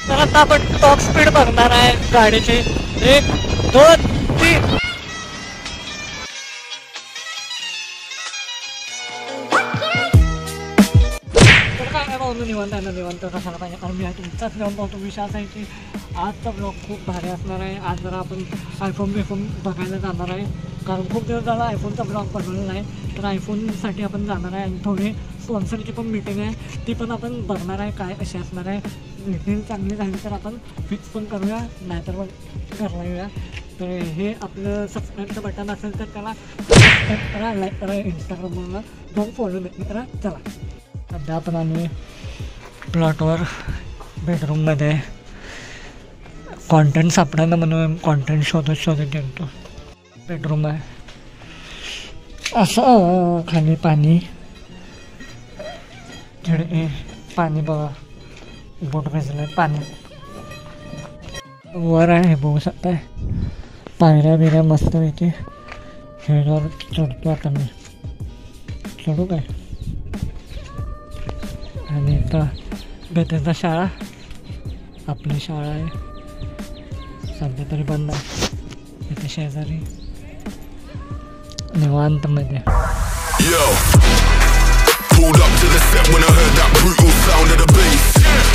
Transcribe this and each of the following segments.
तर आता आपण टॉप स्पीड बघणार आहे गाडीची. 1 2 3. निवांत कशाला पाहिजे, कारण मी तुमचाच ब्लॉग बघतो. विषय असा आहे की आजचा ब्लॉग खूप भारी असणार आहे. आज जरा आपण आयफोन बघायला जाणार आहे, कारण खूप दिवस झाला आयफोनचा ब्लॉग बनवलेला आहे. तर आयफोनसाठी आपण जाणार आहे आणि थोडी स्पॉन्सरची पण मीटिंग आहे, ती पण आपण बघणार आहे काय कशी असणार आहे. मीटिंग चांगली झाली तर आपण फिक्स पण करूया, नाहीतर मग घरला येऊया. तर हे आपलं सबस्क्राईबचं बटन असेल तर त्याला सबस्क्राईब करा, लाईक करा, इंस्टाग्रामवरून दोन फॉलो करा. चला सध्या आपण आम्ही प्लॉटवर बेडरूममध्ये कॉन्टेंट सापडायला म्हणून कॉन्टेंट शोधत गेलो. बेडरूम आहे असं, खाली पाणी खेळ पाणी बघा, बोट भेजलं आहे पाणी. वर आहे बघू शकताय, पायऱ्या बिऱ्या मस्त पैकी. खेळावर चढतो आता मी, चढू काय. आणि इथं बेतेचा शाळा, आपली शाळा आहे, सध्या तरी बंद आहे. इथे शेजारी निवांतमध्ये. Pulled up to the set when I heard that brutal sound of the bass.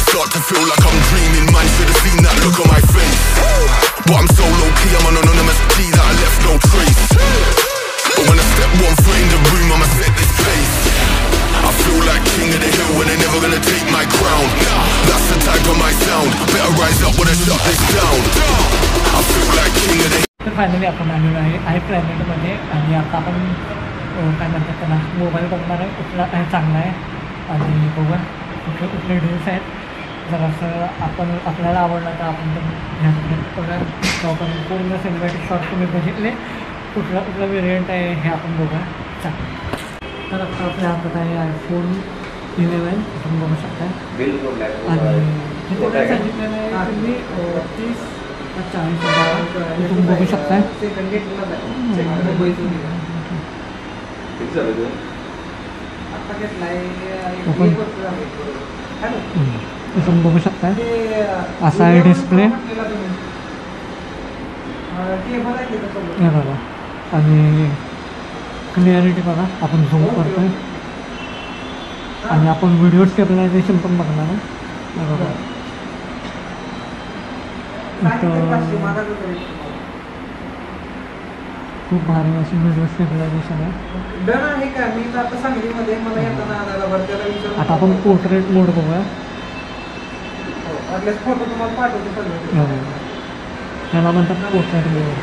Start to feel like I'm dreaming, man, should have seen that look on my face. But I'm so low-key, I'm an anonymous G that I left no trace. But when I step 1 foot in the room, I'ma set this pace. I feel like king of the hill when they're never gonna take my crown. That's the type of my sound, better rise up when I shut this down. I feel like king of the hill. तर finally आपण आलेलो आहे प्लॅनेटमध्ये. आणि आता आपण काय म्हणतात त्याला, मोबाईल बघणार आहे, कुठला आहे चांगला आहे आणि बघा कुठले डील्स आहेत. जरासं आपण आपल्याला आवडलं तर आपण बघा. आपण पूर्ण सिनेमॅटिक शॉट तुम्ही बघितले, कुठला वेरियंट आहे हे आपण बघा. तर आता आपल्या हातात आहे आयफोन 11, आपण बघू शकता. आणि किती सांगितलेलं आहे तुम्ही, 30 का 40 तुम्ही बघू शकता. तुम्ही बघू शकता असा आहे डिस्प्ले बघा. आणि क्लिअरिटी बघा, आपण झूम करतोय आणि आपण व्हिडिओ स्टेबलायझेशन पण बघणार आहे बघा. खूप भारी अशी व्हिडिओ स्टेबलायझेशन आहे. आता आपण पोर्ट्रेट मोड बघूया. त्याला म्हणतात पोर्ट्रेट मोड.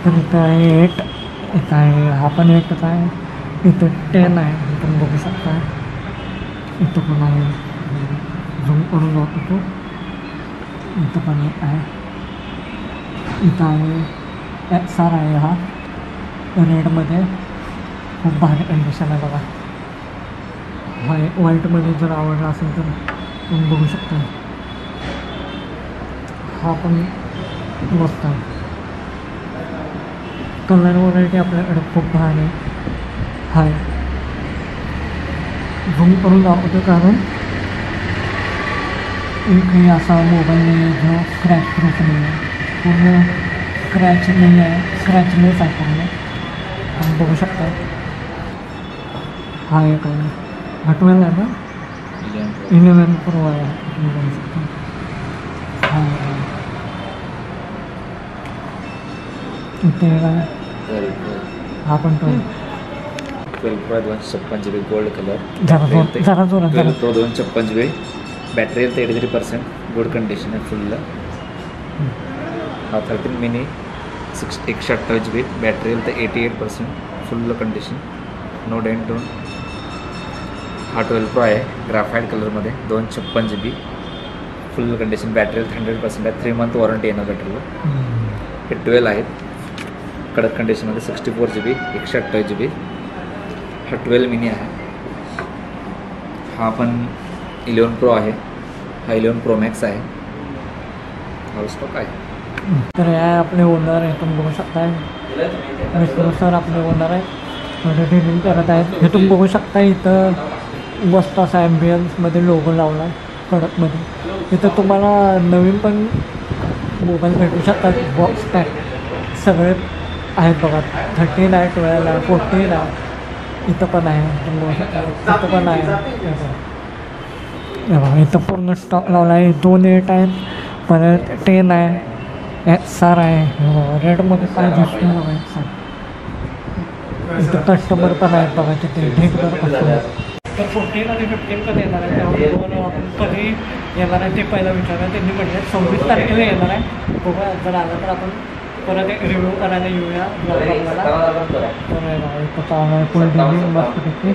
तर इथं आहे 8, इथं आहे हा पण 8च आहे, इथं 10 आहे, तुम्ही बघू शकता. इथं पण आहे, झूम करून जातो तो. इथं पण आहे, इथं आहे XR आहे, हा रेडमध्ये खूप भारी कंडिशन आहे बघा. व्हाईटमध्ये जर आवडला असेल तर तुम्ही बघू शकता. हा पण मस्त आहे. कलर व्हरायटी आपल्याकडे खूप भारी आहे. झूम करून दाखवतो कारण एकही असा मोबाईल नाही आहे जो स्क्रॅच प्रूफ नाही आहे, पूर्ण स्क्रॅच नाही आहे, स्क्रॅचलेस आहे पूर्ण. आपण बघू शकता. हा एक आहे, हा 12 आहे ना, 11 प्रो आहे, तुम्ही बघू शकता. हा इथे हा पण 12 Pro 256 GB गोल्ड कलर. जरा जोरात. 12 Pro 256 GB, battery health 83%, good condition आहे फुल. हा 13 mini 128 GB, battery health 88%, full condition, no dent tone. हा 12 Pro आहे, ग्राफाईट कलरमध्ये 256 GB, full condition, battery health 100% आहे, 3 मंथ वॉरंटी येणार बॅटरीवर. हे 12 आहेत कडक कंडिशनमध्ये, 64 GB 128 GB. हा 12 मिनी आहे. हा पण 11 Pro आहे, हा 11 Pro Max आहे. हा स्टॉक आहे. तर हे आपले ओनर आहे, तुम्ही बघू शकता. विष्णू सर आपले ओनर आहे, म्हणजे डीलिंग करत आहेत. हे तुम्ही बघू शकता. इथं मस्त असा ॲम्बियन्समध्ये लोगो लावला आहे कडकमध्ये. इथं तुम्हाला नवीन पण मोबाईल भेटू शकतात. बॉक्स पॅक सगळे आहेत बघा. 13 आहे, 12 आहे, 14 आहे. इथं पण आहे, इथं पण आहे. बघा इथं पूर्ण स्टॉक लावला आहे. 2 8 आहेत, परत 10 आहे, XR आहे. रेडमध्ये काय भेटते बघा XR. इथं कस्टमर पण आहेत बघा तिथे ढेकभर कस्टमर. तर 14 आणि 15 कधी येणार आहे त्यावर आपण कधी येणार आहे ते पहिलं विचारलं. त्यांनी म्हटलं 26 तारखेला येणार आहे. बघा जर आलं तर आपण परत एक रिव्ह्यू करायला येऊया ब्लॉगला. तर इथं चांगला आहे फुल डेली मस्तपैकी.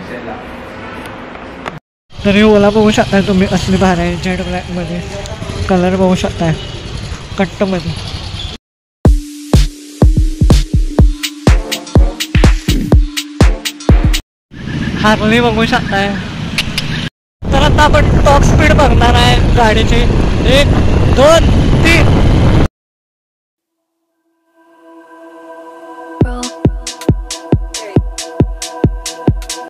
तर ही ओला बघू शकताय तुम्ही, असली भारी आहे. जेड ब्लॅकमध्ये कलर बघू शकताय कट्टमध्ये. हार्ली बघू शकताय. तर आता आपण टॉप स्पीड बघणार आहे गाडीची. 1 2 3